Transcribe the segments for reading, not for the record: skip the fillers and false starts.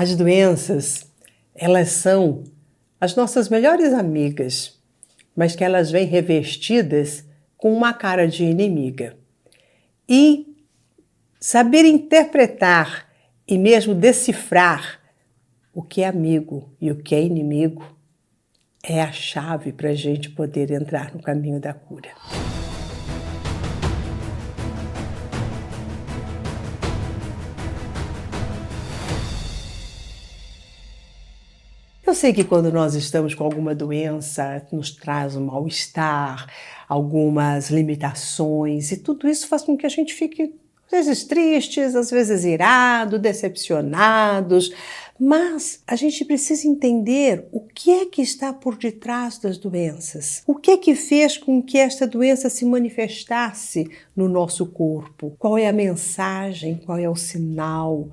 As doenças, elas são as nossas melhores amigas, mas que elas vêm revestidas com uma cara de inimiga. E saber interpretar e mesmo decifrar o que é amigo e o que é inimigo é a chave para a gente poder entrar no caminho da cura. Eu sei que quando nós estamos com alguma doença, nos traz um mal-estar, algumas limitações, e tudo isso faz com que a gente fique, às vezes, tristes, às vezes irado, decepcionados, mas a gente precisa entender o que é que está por detrás das doenças. O que é que fez com que esta doença se manifestasse no nosso corpo? Qual é a mensagem? Qual é o sinal?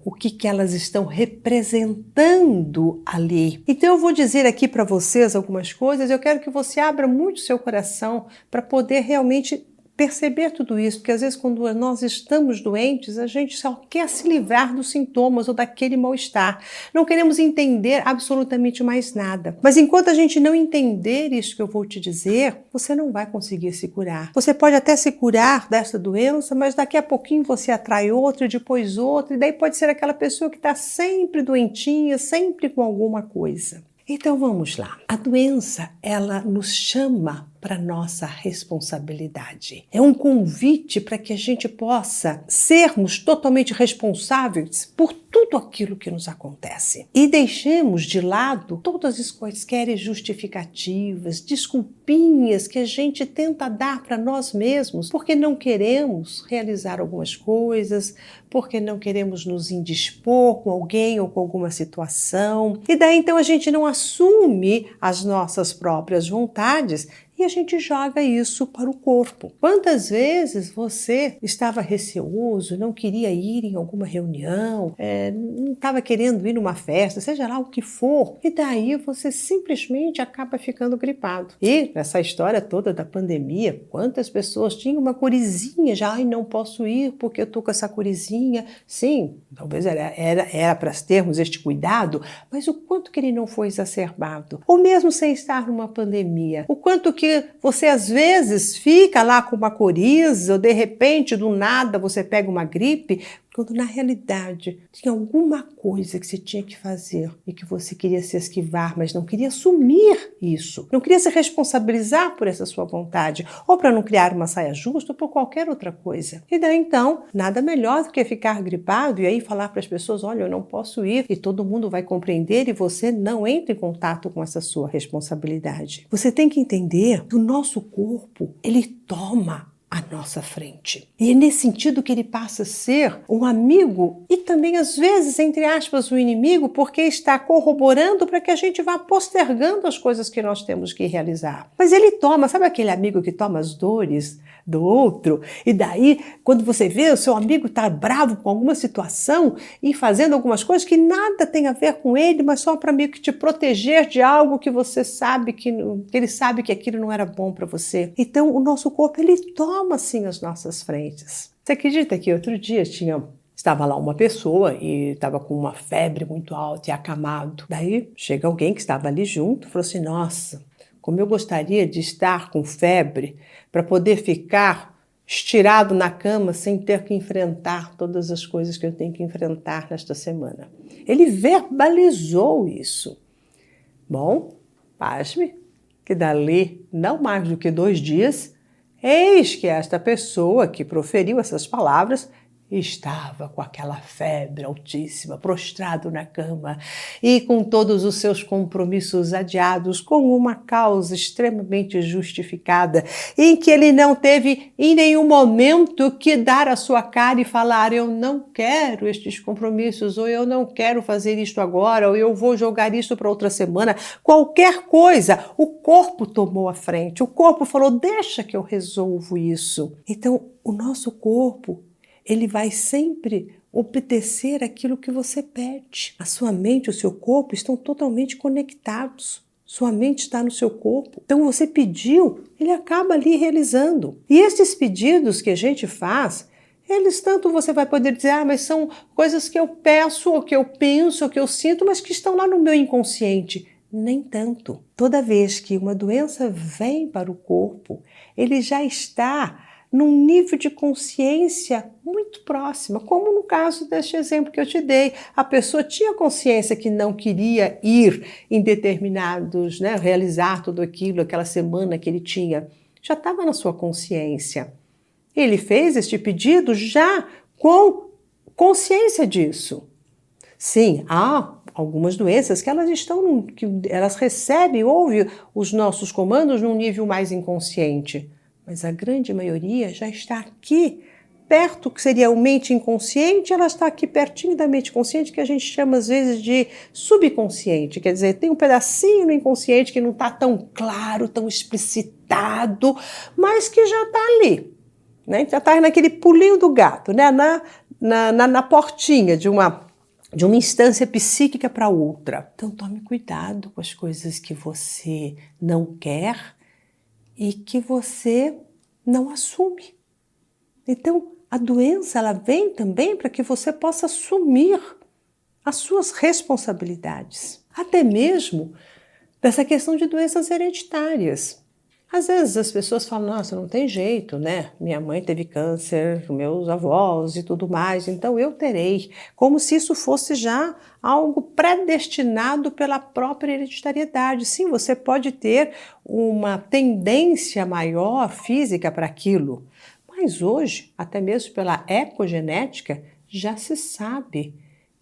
O que elas estão representando ali? Então eu vou dizer aqui para vocês algumas coisas. Eu quero que você abra muito seu coração para poder realmente perceber tudo isso, porque às vezes quando nós estamos doentes, a gente só quer se livrar dos sintomas ou daquele mal-estar. Não queremos entender absolutamente mais nada. Mas enquanto a gente não entender isso que eu vou te dizer, você não vai conseguir se curar. Você pode até se curar dessa doença, mas daqui a pouquinho você atrai outra, depois outra, e daí pode ser aquela pessoa que está sempre doentinha, sempre com alguma coisa. Então vamos lá. A doença, ela nos chama para nossa responsabilidade. É um convite para que a gente possa sermos totalmente responsáveis por tudo aquilo que nos acontece. E deixemos de lado todas as quaisquer justificativas, desculpinhas que a gente tenta dar para nós mesmos, porque não queremos realizar algumas coisas, porque não queremos nos indispor com alguém ou com alguma situação. E daí então a gente não assume as nossas próprias vontades e a gente joga isso para o corpo. Quantas vezes você estava receoso, não queria ir em alguma reunião, não estava querendo ir numa festa, seja lá o que for, e daí você simplesmente acaba ficando gripado. E nessa história toda da pandemia, quantas pessoas tinham uma corizinha já, ai, não posso ir porque eu tô com essa corizinha. Sim, talvez era para termos este cuidado, mas o quanto que ele não foi exacerbado? Ou mesmo sem estar numa pandemia, o quanto que você às vezes fica lá com uma coriza ou de repente do nada você pega uma gripe, quando na realidade tinha alguma coisa que você tinha que fazer e que você queria se esquivar, mas não queria assumir isso, não queria se responsabilizar por essa sua vontade, ou para não criar uma saia justa, ou por qualquer outra coisa. E daí então, nada melhor do que ficar gripado e aí falar para as pessoas, olha, eu não posso ir, e todo mundo vai compreender e você não entra em contato com essa sua responsabilidade. Você tem que entender que o nosso corpo, ele toma à nossa frente. E é nesse sentido que ele passa a ser um amigo e também, às vezes, entre aspas, um inimigo, porque está corroborando para que a gente vá postergando as coisas que nós temos que realizar. Mas ele toma, sabe aquele amigo que toma as dores do outro? E daí, quando você vê o seu amigo estar bravo com alguma situação e fazendo algumas coisas que nada tem a ver com ele, mas só para meio que te proteger de algo que você sabe que ele sabe que aquilo não era bom para você. Então, o nosso corpo, ele toma assim as nossas frentes. Você acredita que outro dia estava lá uma pessoa e estava com uma febre muito alta e acamado. Daí chega alguém que estava ali junto e falou assim, nossa, como eu gostaria de estar com febre para poder ficar estirado na cama sem ter que enfrentar todas as coisas que eu tenho que enfrentar nesta semana. Ele verbalizou isso. Bom, pasme que dali não mais do que 2 dias, eis que esta pessoa que proferiu essas palavras estava com aquela febre altíssima, prostrado na cama e com todos os seus compromissos adiados, com uma causa extremamente justificada, em que ele não teve em nenhum momento que dar a sua cara e falar, eu não quero estes compromissos, ou eu não quero fazer isto agora, ou eu vou jogar isso para outra semana, qualquer coisa. O corpo tomou a frente, o corpo falou, deixa que eu resolvo isso. Então, o nosso corpo, ele vai sempre obedecer aquilo que você pede. A sua mente e o seu corpo estão totalmente conectados. Sua mente está no seu corpo. Então você pediu, ele acaba ali realizando. E esses pedidos que a gente faz, Eles tanto você vai poder dizer, mas são coisas que eu peço, ou que eu penso, ou que eu sinto, mas que estão lá no meu inconsciente. Nem tanto. Toda vez que uma doença vem para o corpo, ele já está num nível de consciência muito próxima, como no caso deste exemplo que eu te dei. A pessoa tinha consciência que não queria ir em determinados, realizar tudo aquilo, aquela semana que ele tinha. Já estava na sua consciência. Ele fez este pedido já com consciência disso. Sim, há algumas doenças que elas recebem, ouvem os nossos comandos num nível mais inconsciente, mas a grande maioria já está aqui, perto, que seria a mente inconsciente, ela está aqui pertinho da mente consciente, que a gente chama às vezes de subconsciente, quer dizer, tem um pedacinho no inconsciente que não está tão claro, tão explicitado, mas que já está ali. Já está naquele pulinho do gato, na portinha de uma instância psíquica para outra. Então tome cuidado com as coisas que você não quer e que você não assume. Então a doença ela vem também para que você possa assumir as suas responsabilidades. Até mesmo dessa questão de doenças hereditárias. Às vezes as pessoas falam, nossa, não tem jeito, Minha mãe teve câncer, meus avós e tudo mais, então eu terei. Como se isso fosse já algo predestinado pela própria hereditariedade. Sim, você pode ter uma tendência maior física para aquilo, mas hoje, até mesmo pela epigenética, já se sabe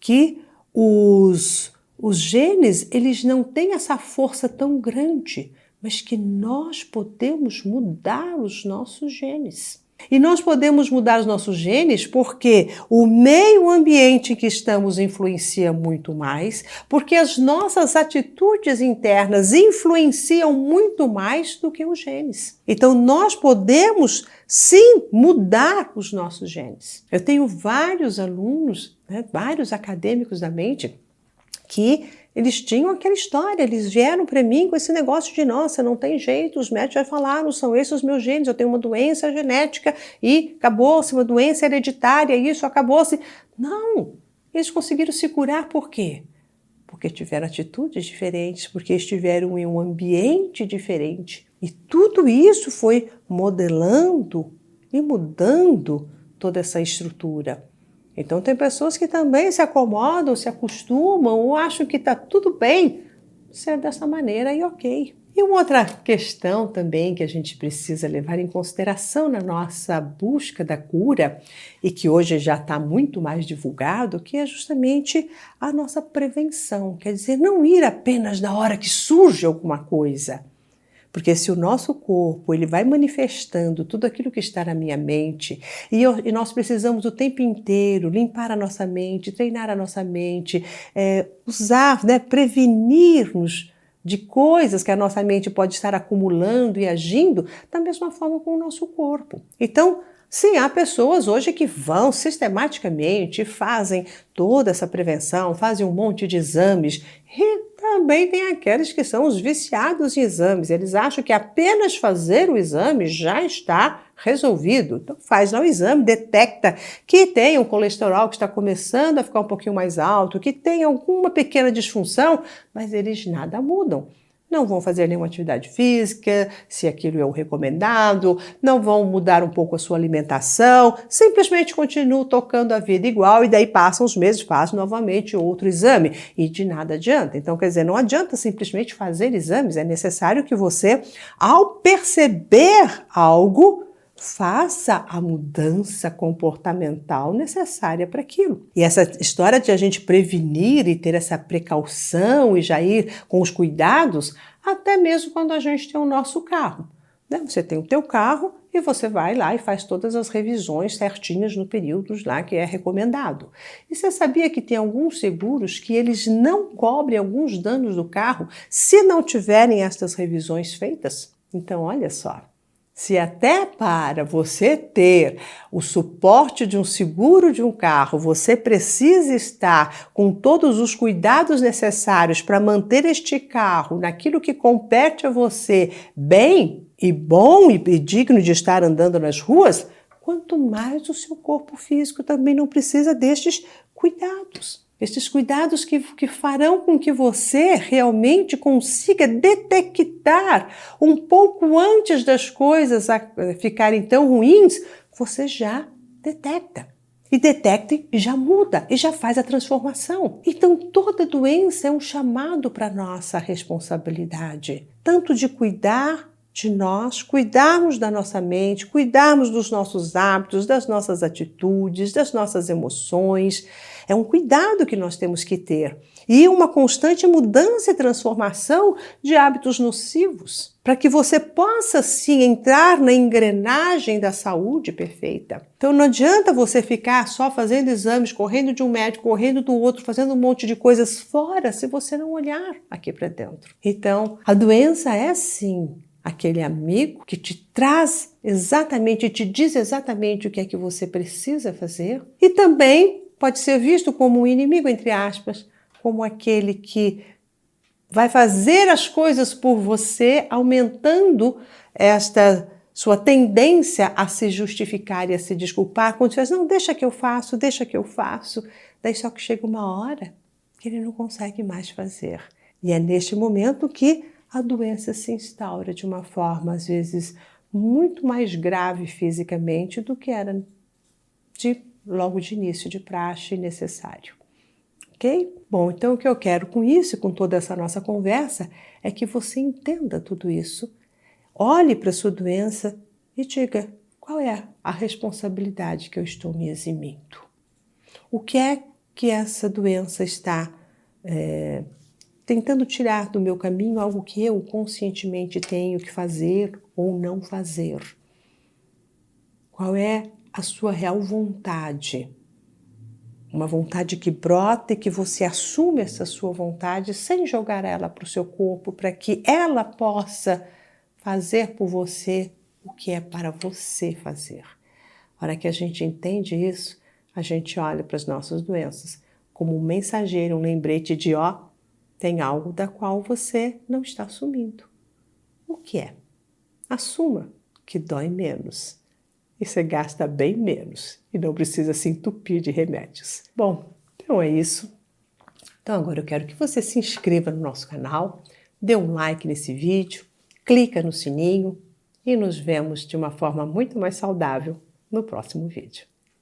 que os genes, eles não têm essa força tão grande, mas que nós podemos mudar os nossos genes. E nós podemos mudar os nossos genes porque o meio ambiente em que estamos influencia muito mais, porque as nossas atitudes internas influenciam muito mais do que os genes. Então nós podemos sim mudar os nossos genes. Eu tenho vários alunos, vários acadêmicos da mente, que eles tinham aquela história, eles vieram para mim com esse negócio de, nossa, não tem jeito, os médicos já falaram, são esses os meus genes, eu tenho uma doença genética e acabou-se, uma doença hereditária, isso acabou-se. Não, eles conseguiram se curar por quê? Porque tiveram atitudes diferentes, porque estiveram em um ambiente diferente. E tudo isso foi modelando e mudando toda essa estrutura. Então tem pessoas que também se acomodam, se acostumam ou acham que está tudo bem ser dessa maneira e ok. E uma outra questão também que a gente precisa levar em consideração na nossa busca da cura e que hoje já está muito mais divulgado, que é justamente a nossa prevenção. Quer dizer, não ir apenas na hora que surge alguma coisa. Porque se o nosso corpo ele vai manifestando tudo aquilo que está na minha mente e nós precisamos o tempo inteiro limpar a nossa mente, treinar a nossa mente, usar, prevenir-nos de coisas que a nossa mente pode estar acumulando e agindo da mesma forma com o nosso corpo. Então, sim, há pessoas hoje que vão sistematicamente, fazem toda essa prevenção, fazem um monte de exames e também tem aqueles que são os viciados em exames. Eles acham que apenas fazer o exame já está resolvido. Então faz lá o exame, detecta que tem um colesterol que está começando a ficar um pouquinho mais alto, que tem alguma pequena disfunção, mas eles nada mudam. Não vão fazer nenhuma atividade física, se aquilo é o recomendado, não vão mudar um pouco a sua alimentação, simplesmente continuam tocando a vida igual e daí passam os meses, fazem novamente outro exame e de nada adianta. Então, quer dizer, não adianta simplesmente fazer exames, é necessário que você, ao perceber algo, faça a mudança comportamental necessária para aquilo. E essa história de a gente prevenir e ter essa precaução e já ir com os cuidados, até mesmo quando a gente tem o nosso carro. Você tem o teu carro e você vai lá e faz todas as revisões certinhas no período lá que é recomendado. E você sabia que tem alguns seguros que eles não cobrem alguns danos do carro se não tiverem estas revisões feitas? Então, olha só. Se até para você ter o suporte de um seguro de um carro, você precisa estar com todos os cuidados necessários para manter este carro naquilo que compete a você bem e bom e digno de estar andando nas ruas, quanto mais o seu corpo físico também não precisa destes cuidados. Estes cuidados que farão com que você realmente consiga detectar um pouco antes das coisas ficarem tão ruins, você já detecta. E detecta e já muda, e já faz a transformação. Então, toda doença é um chamado para a nossa responsabilidade. Tanto de cuidar de nós, cuidarmos da nossa mente, cuidarmos dos nossos hábitos, das nossas atitudes, das nossas emoções. É um cuidado que nós temos que ter. E uma constante mudança e transformação de hábitos nocivos, para que você possa, sim, entrar na engrenagem da saúde perfeita. Então não adianta você ficar só fazendo exames, correndo de um médico, correndo do outro, fazendo um monte de coisas fora, se você não olhar aqui para dentro. Então, a doença é, sim, aquele amigo que te traz exatamente, te diz exatamente o que é que você precisa fazer. E também pode ser visto como um inimigo, entre aspas, como aquele que vai fazer as coisas por você, aumentando esta sua tendência a se justificar e a se desculpar, quando você diz, não, deixa que eu faço, deixa que eu faço. Daí só que chega uma hora que ele não consegue mais fazer. E é neste momento que a doença se instaura de uma forma, às vezes, muito mais grave fisicamente do que era logo de início de praxe necessário. Ok? Bom, então o que eu quero com isso, com toda essa nossa conversa, é que você entenda tudo isso, olhe para a sua doença e diga qual é a responsabilidade que eu estou me eximindo. O que é que essa doença está tentando tirar do meu caminho, algo que eu conscientemente tenho que fazer ou não fazer? Qual é a sua real vontade? Uma vontade que brota e que você assume essa sua vontade sem jogar ela para o seu corpo, para que ela possa fazer por você o que é para você fazer. A hora que a gente entende isso, a gente olha para as nossas doenças como um mensageiro, um lembrete de tem algo da qual você não está assumindo. O que é? Assuma que dói menos. E você gasta bem menos e não precisa se entupir de remédios. Bom, então é isso. Então agora eu quero que você se inscreva no nosso canal, dê um like nesse vídeo, clica no sininho e nos vemos de uma forma muito mais saudável no próximo vídeo.